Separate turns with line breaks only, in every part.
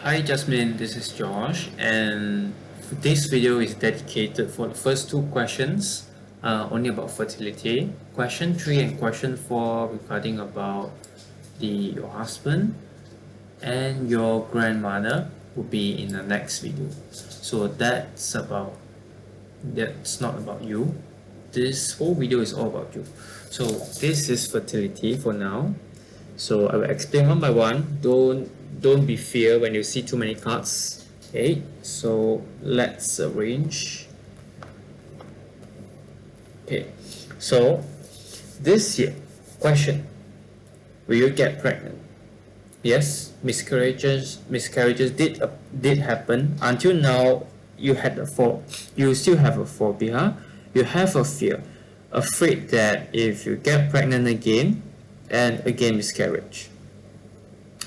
Hi Jasmine, this is Josh, and this video is dedicated for the first two questions, only about fertility. Question 3 and question 4 regarding about your husband and your grandmother will be in the next video. So that's not about you. This whole video is all about you. So this is fertility for now. So I will explain one by one. Don't be fear when you see too many cards. Okay, so let's arrange. Okay, so this year, question: will you get pregnant? Yes, miscarriages did happen. Until now, you still have a phobia. You have a fear, afraid that if you get pregnant again, and again miscarriage.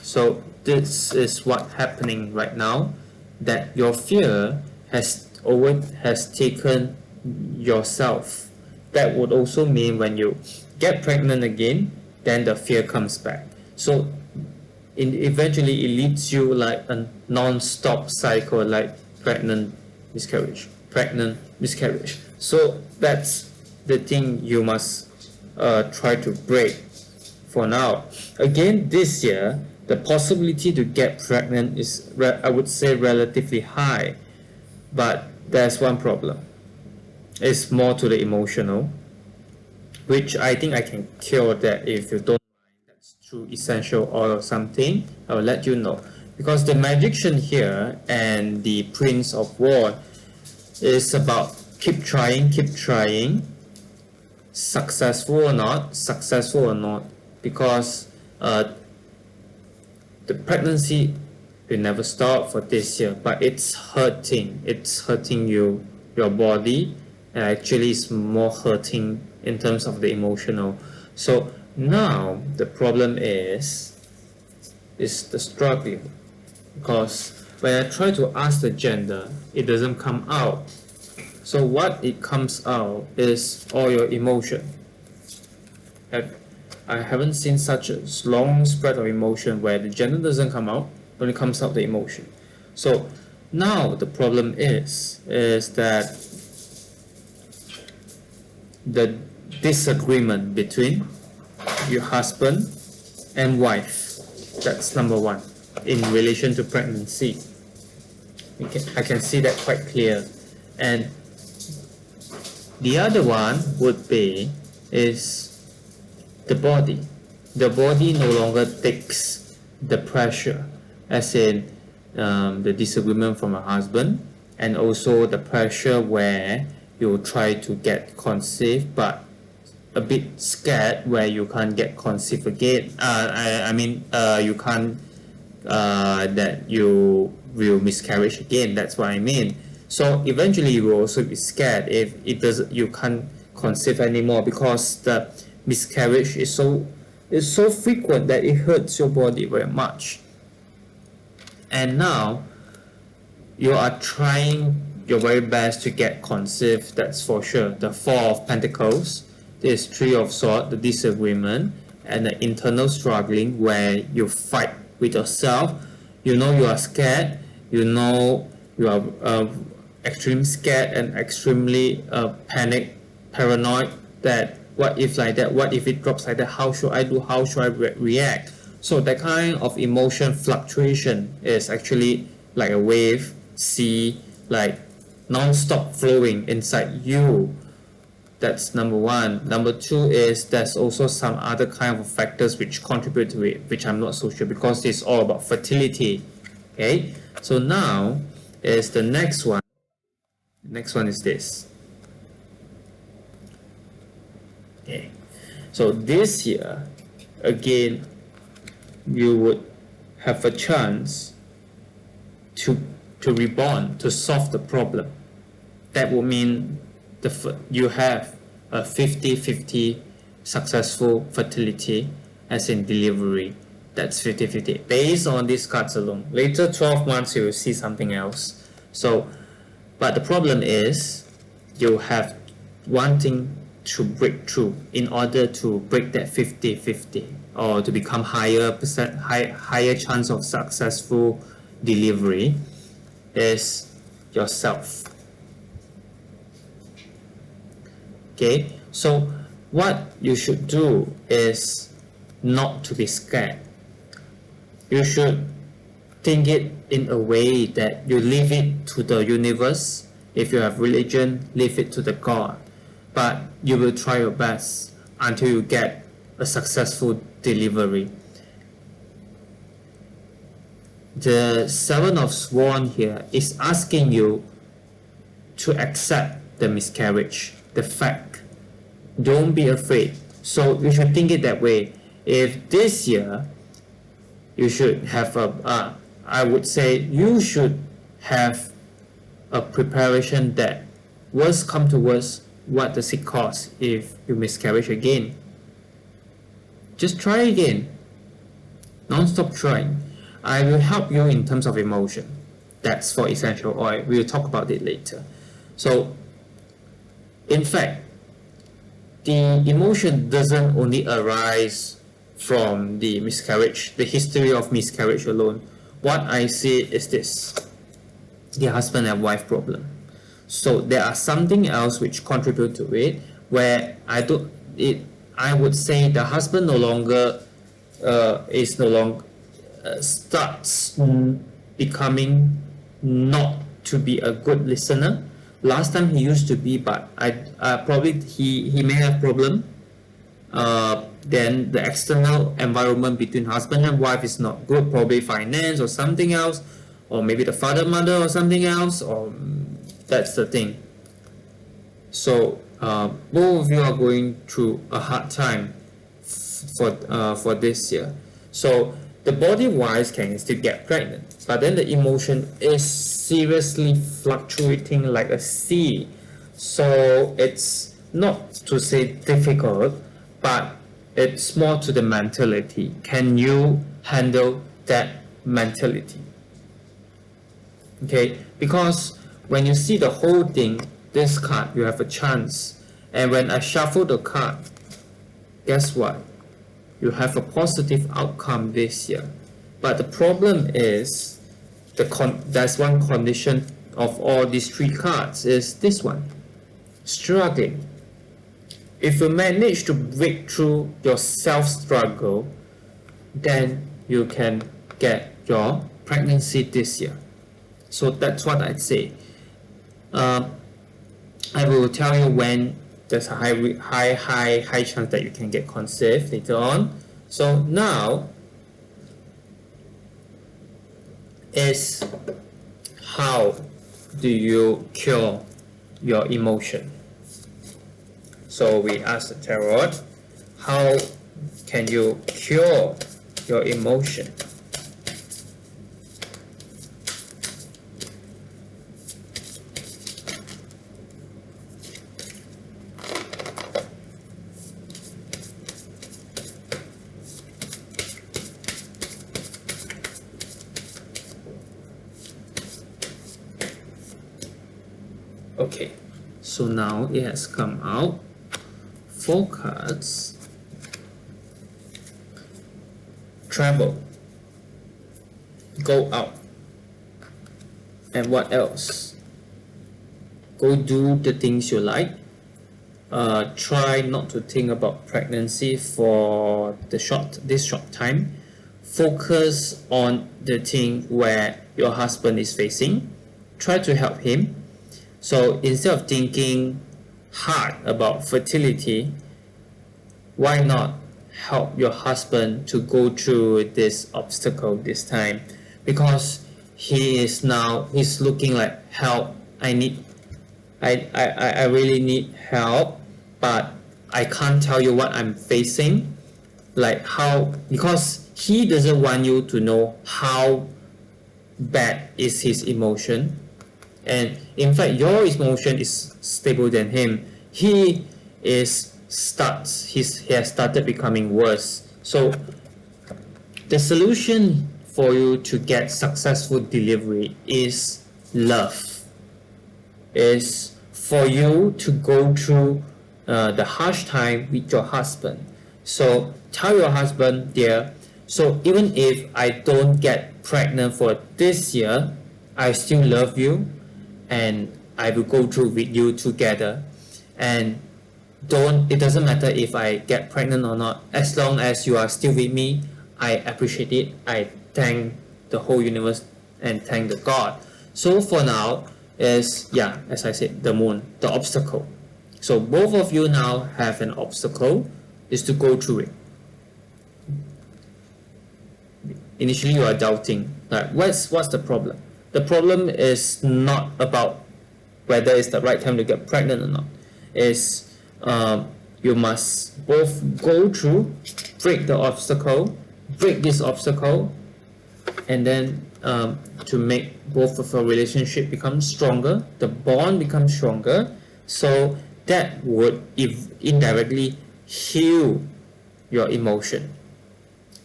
So this is what's happening right now, that your fear has taken yourself. That would also mean when you get pregnant again, then the fear comes back. So eventually it leads you like a non-stop cycle, like pregnant, miscarriage, pregnant, miscarriage. So that's the thing you must try to break for now. Again, this year, the possibility to get pregnant is, I would say, relatively high. But there's one problem. It's more to the emotional, which I think I can cure that if you don't mind. That's through essential oil or something. I will let you know. Because the magician here and the Prince of War is about keep trying, successful or not, because the pregnancy will never stop for this year, but it's hurting your body, and actually it's more hurting in terms of the emotional. So now the problem is the struggling, because when I try to ask the gender, it doesn't come out. So what it comes out is all your emotion. I haven't seen such a long spread of emotion where the gender doesn't come out, but it comes out the emotion. So now the problem is that the disagreement between your husband and wife. That's number one in relation to pregnancy. I can see that quite clear. And the other one would be is the body. The body no longer takes the pressure, as in the disagreement from a husband, and also the pressure where you try to get conceived but a bit scared where you can't get conceived again. You can't that you will miscarriage again. That's what I mean. So eventually you will also be scared if you can't conceive anymore, because the miscarriage is so frequent that it hurts your body very much. And now you are trying your very best to get conceived, that's for sure. The Four of Pentacles, this Three of Swords, the disagreement, and the internal struggling where you fight with yourself. You know you are scared, you know you are extremely scared and extremely panic, paranoid, that what if like that, what if it drops like that, how should I do, how should I react? So that kind of emotion fluctuation is actually like a wave, sea, like non-stop flowing inside you. That's number one. Number two is there's also some other kind of factors which contribute to it, which I'm not so sure, because it's all about fertility. Okay, so now is the next one. The next one is this. Okay, so this year again you would have a chance to reborn, to solve the problem. That would mean you have a 50-50 successful fertility, as in delivery. That's 50-50 based on these cards alone. Later 12 months you will see something else. So but the problem is you have wanting to break through in order to break that 50-50, or to become higher chance of successful delivery is yourself. Okay, so what you should do is not to be scared. You should think it in a way that you leave it to the universe. If you have religion, leave it to the God. But you will try your best until you get a successful delivery. The Seven of Swords here is asking you to accept the miscarriage, the fact. Don't be afraid. So you should think it that way. If this year you should have I would say you should have a preparation that worst come to worst, what does it cost if you miscarriage again? Just try again. Non-stop trying. I will help you in terms of emotion. That's for essential oil. We will talk about it later. So, in fact, the emotion doesn't only arise from the miscarriage, the history of miscarriage alone. What I see is this: the husband and wife problem. So there are something else which contribute to it, where I would say the husband starts becoming not to be a good listener. Last time he used to be, but probably he may have problem. Then the external environment between husband and wife is not good, probably finance or something else, or maybe the father mother or something else, or that's the thing. So both of you are going through a hard time for this year. So the body wise can still get pregnant, but then the emotion is seriously fluctuating like a sea. So it's not to say difficult, but it's more to the mentality. Can you handle that mentality? Okay, because when you see the whole thing, this card, you have a chance. And when I shuffle the card, guess what? You have a positive outcome this year. But the problem is, there's one condition of all these three cards is this one: struggling. If you manage to break through your self-struggle, then you can get your pregnancy this year. So that's what I'd say. I will tell you when there's a high chance that you can get conceived later on. So now is how do you cure your emotion? So we ask the tarot, how can you cure your emotion? Okay, so now it has come out. 4 cards. Travel. Go out. And what else? Go do the things you like. Try not to think about pregnancy for this short time. Focus on the thing where your husband is facing. Try to help him. So instead of thinking hard about fertility, why not help your husband to go through this obstacle this time? Because he's looking like, help, I really need help, but I can't tell you what I'm facing, like how, because he doesn't want you to know how bad is his emotion. And in fact, your emotion is stable than him. He has started becoming worse. So the solution for you to get successful delivery is love. Is for you to go through the harsh time with your husband. So tell your husband, dear, so even if I don't get pregnant for this year, I still love you and I will go through with you together. And it doesn't matter if I get pregnant or not, as long as you are still with me, I appreciate it. I thank the whole universe and thank the God. So for now is, yeah, as I said, the moon, the obstacle. So both of you now have an obstacle, is to go through it. Initially you are doubting, like what's the problem? The problem is not about whether it's the right time to get pregnant or not. It's you must both go through, break this obstacle, and then to make both of your relationship become stronger, the bond becomes stronger, so that would indirectly heal your emotion,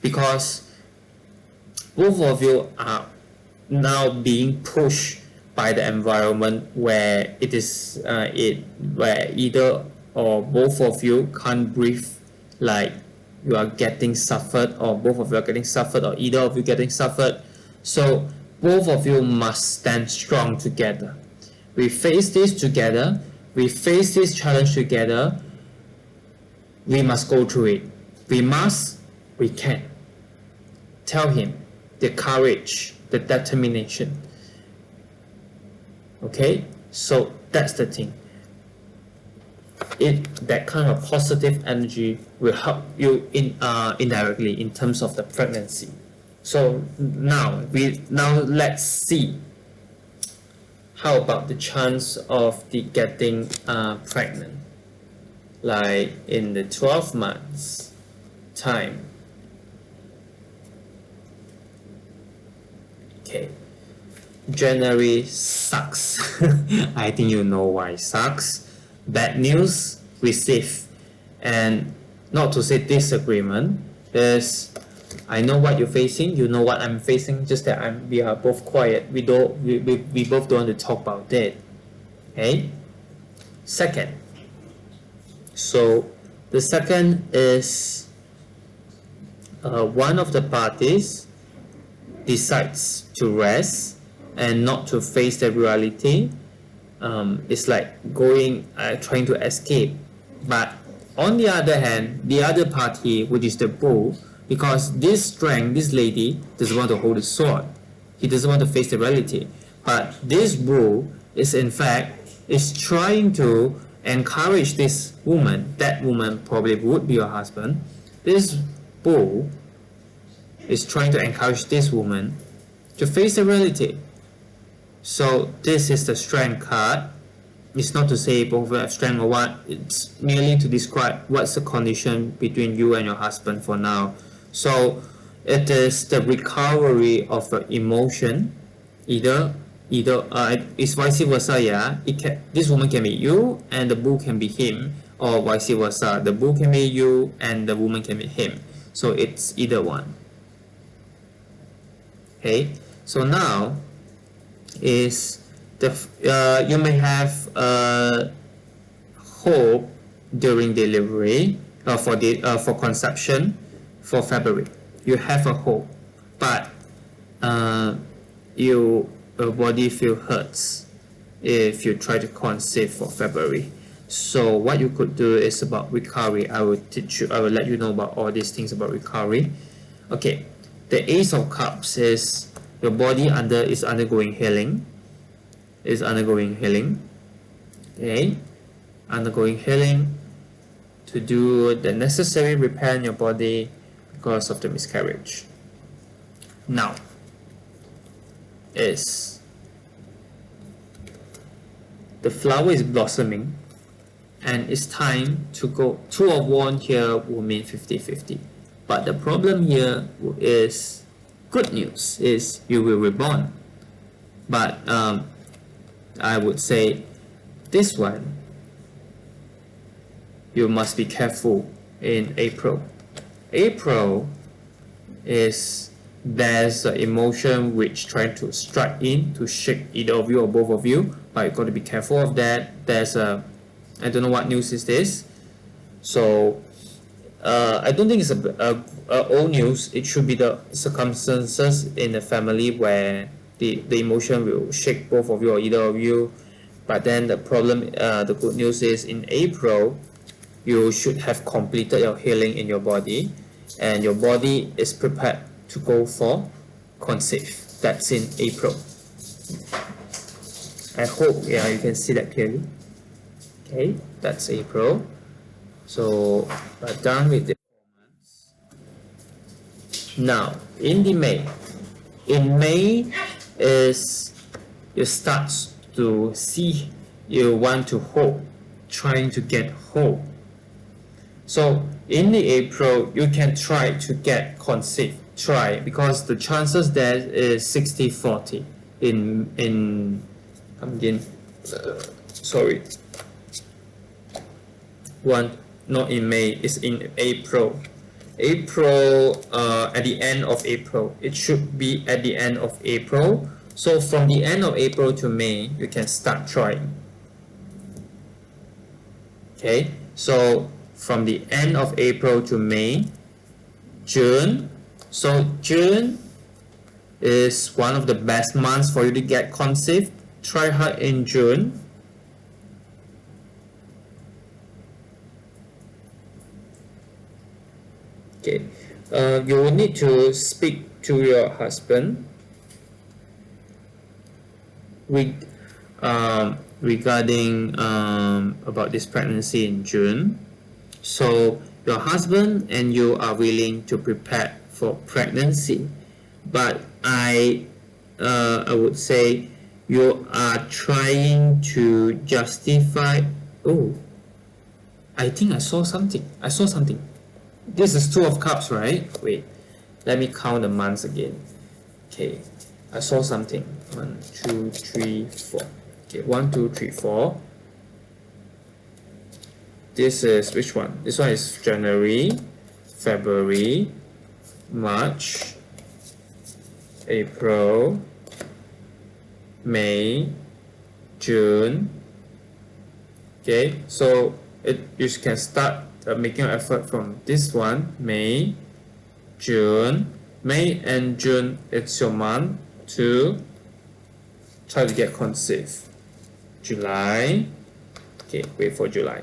because both of you are now being pushed by the environment where it is where either or both of you can't breathe, like you are getting suffered, or both of you are getting suffered, or either of you getting suffered. So both of you must stand strong together. We face this together, we face this challenge together. We must go through it. We can. Tell him the courage, the determination. Okay, so that's the thing. That kind of positive energy will help you indirectly in terms of the pregnancy. So now let's see how about the chance of the getting pregnant, like in the 12 months time. Okay, January sucks. I think you know why it sucks. Bad news received, and not to say disagreement, is I know what you're facing, you know what I'm facing, just that we are both quiet. We both don't want to talk about it. Okay? Second. So the second is one of the parties decides to rest and not to face the reality. It's like trying to escape. But on the other hand, the other party, which is the bull, because this lady doesn't want to hold the sword. He doesn't want to face the reality. But this bull is in fact trying to encourage this woman. That woman probably would be your husband. This bull is trying to encourage this woman to face the reality. So this is the strength card. It's not to say both have strength or what. It's merely to describe what's the condition between you and your husband for now. So it is the recovery of the emotion. Either it's vice versa. Yeah, this woman can be you and the bull can be him, or vice versa. The bull can be you and the woman can be him. So it's either one. Okay. So now is you may have hope during delivery for conception for February. You have a hope, but your body feel hurts if you try to conceive for February. So what you could do is about recovery. I will let you know about all these things about recovery. Okay, the Ace of Cups is your body is undergoing healing. Okay, undergoing healing to do the necessary repair in your body because of the miscarriage. Now is the flower is blossoming and it's time to go. Two of Wands here will mean 50-50, but the problem here is, good news is you will reborn, but I would say this one you must be careful in April. April is there's an emotion which trying to strike in to shake either of you or both of you, but you got to be careful of that. There's I don't know what news is this. So I don't think it's old news. It should be the circumstances in the family where the emotion will shake both of you or either of you. But then the problem, the good news is in April, you should have completed your healing in your body, and your body is prepared to go for conceive. That's in April. I hope you can see that clearly. Okay, that's April. So we're done with the 4 months. Now in May is you start to see you want to hold, trying to get hold. So in the April you can try to get conceive. Try, because the chances there is 60-40 not in May, it's in April. At the end of April. It should be at the end of April. So from the end of April to May, you can start trying. Okay, so from the end of April to May, June. So June is one of the best months for you to get conceived. Try hard in June. Okay, you will need to speak to your husband regarding about this pregnancy in June. So your husband and you are willing to prepare for pregnancy, but I would say you are trying to justify. Oh, I think I saw something. This is Two of Cups, right? Wait, let me count the months again. Okay, I saw something. 1, 2, 3, 4. Okay, 1, 2, 3, 4. This is which one? This one is January, February, March, April, May, June. Okay, so you can start making an effort from this one. May, June. May and June, it's your month to try to get conceived. July. Okay, wait for July.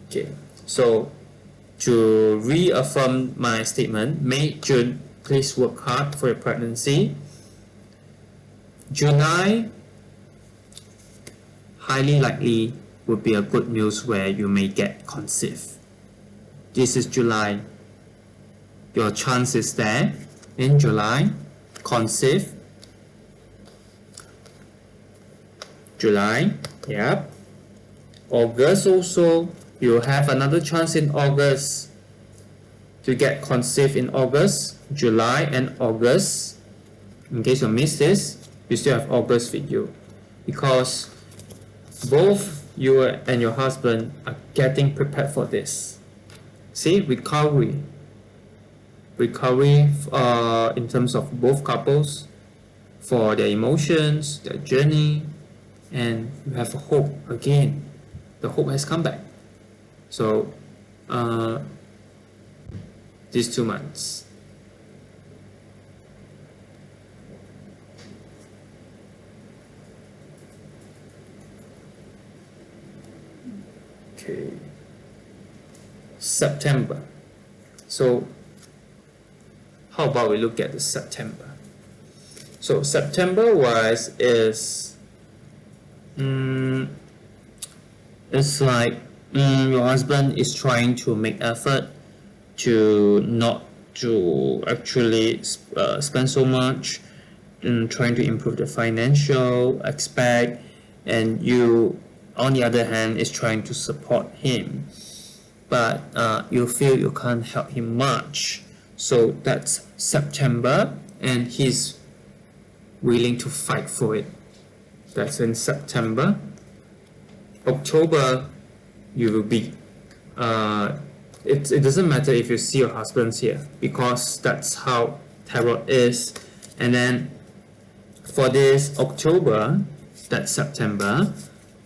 Okay, so to reaffirm my statement, May, June, please work hard for your pregnancy. July, highly likely would be a good news where you may get conceived. This is July. Your chance is there in July. Conceive. July, yep. August also, you have another chance in August to get conceived in August, July and August. In case you missed this, you still have August with you, because both you and your husband are getting prepared for this. See, recovery in terms of both couples, for their emotions, their journey, and you have hope again. The hope has come back. So these 2 months. Okay, September. So how about we look at the September? So September wise is it's like your husband is trying to make effort to not to actually spend so much, trying to improve the financial aspect, and you on the other hand is trying to support him, but you feel you can't help him much. So that's September, and he's willing to fight for it. That's in September. October, you will be it doesn't matter if you see your husband's here, because that's how tarot is. And then for this October, that's September.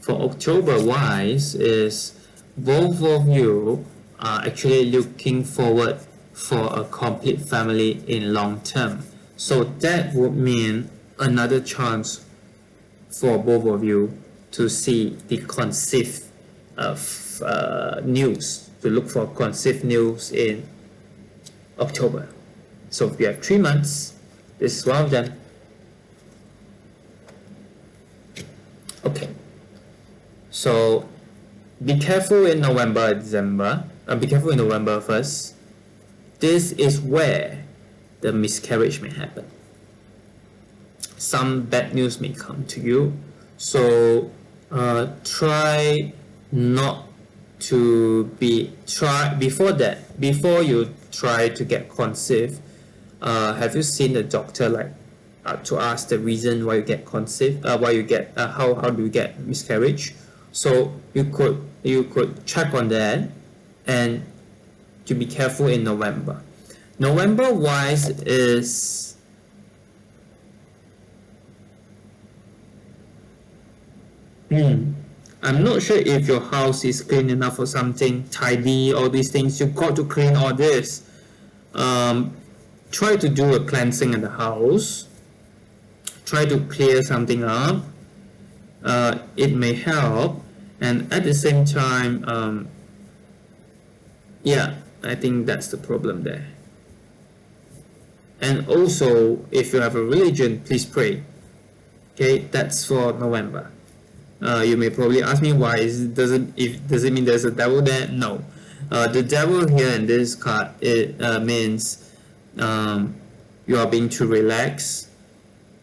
For October wise is both of you are actually looking forward for a complete family in long term. So that would mean another chance for both of you to see the conceived news, to look for conceived news in October. So if you have 3 months, this is one of them. Okay, so be careful in November, December. Be careful in November first. This is where the miscarriage may happen. Some bad news may come to you. So try not to before you try to get conceived. Have you seen the doctor, like to ask the reason why you get conceived? Why you get how do you get miscarriage? So you could check on that, and to be careful in November. November wise is I'm not sure if your house is clean enough or something, tidy, all these things. You've got to clean all this. Try to do a cleansing in the house. Try to clear something up. It may help, and at the same time, yeah, I think that's the problem there. And also, if you have a religion, please pray. Okay, that's for November. You may probably ask me why. Does it mean there's a devil there? No. The devil here in this card, it means you are being too relaxed.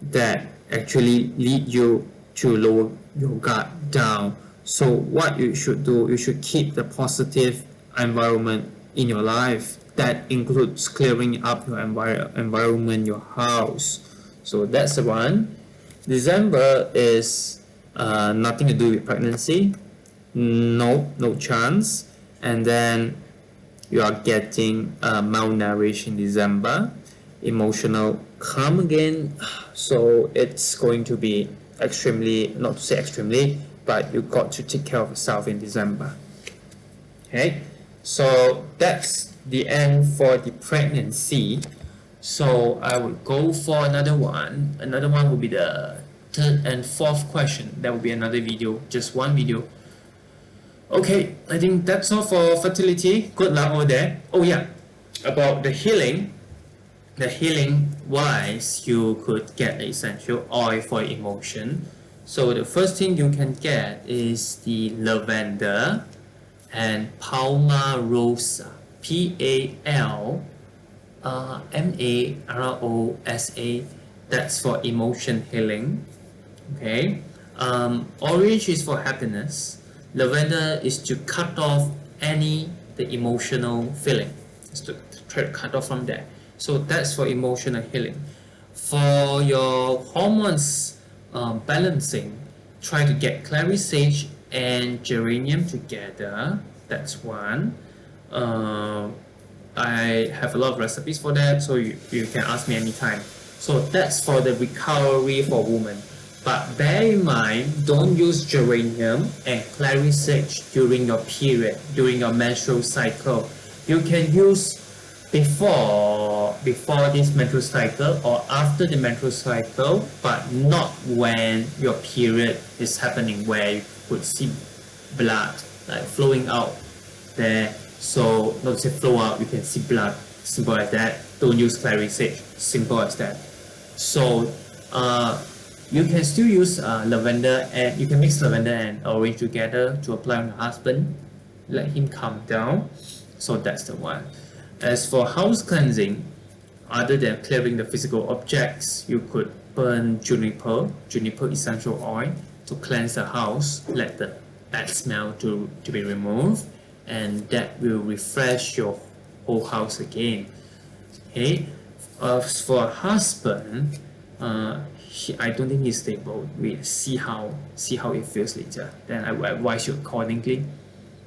That actually lead you to lower your guard down. So what you should do, you should keep the positive environment in your life. That includes clearing up your environment, your house. So that's the one. December is nothing to do with pregnancy. No chance. And then you are getting malnourished in December. Emotional come again. So it's going to be extremely, not to say extremely, but you got to take care of yourself in December. Okay, so that's the end for the pregnancy. So I will go for another one. Another one will be the third and fourth question. That will be another video, just one video. Okay, I think that's all for fertility. Good luck over there. Oh yeah, about the healing. The healing wise, you could get essential oil for emotion. So the first thing you can get is the lavender and Palmarosa. Palmarosa. That's for emotion healing. Okay. Orange is for happiness. Lavender is to cut off the emotional feeling. It's to try to cut off from there. So that's for emotional healing. For your hormones balancing, try to get clary sage and geranium together. That's one. I have a lot of recipes for that, so you can ask me anytime. So that's for the recovery for women. But bear in mind, don't use geranium and clary sage during your period, during your menstrual cycle. You can use before this menstrual cycle or after the menstrual cycle, but not when your period is happening, where you could see blood like flowing out there. So not to say flow out, you can see blood. Simple as that. Don't use clary sage. Simple as that. So you can still use lavender, and you can mix lavender and orange together to apply on your husband. Let him calm down. So that's the one. As for house cleansing, other than clearing the physical objects, you could burn juniper essential oil to cleanse the house, let the bad smell to be removed, and that will refresh your whole house again. Okay. As for a husband, I don't think he's stable. We see how it feels later. Then I will advise you accordingly.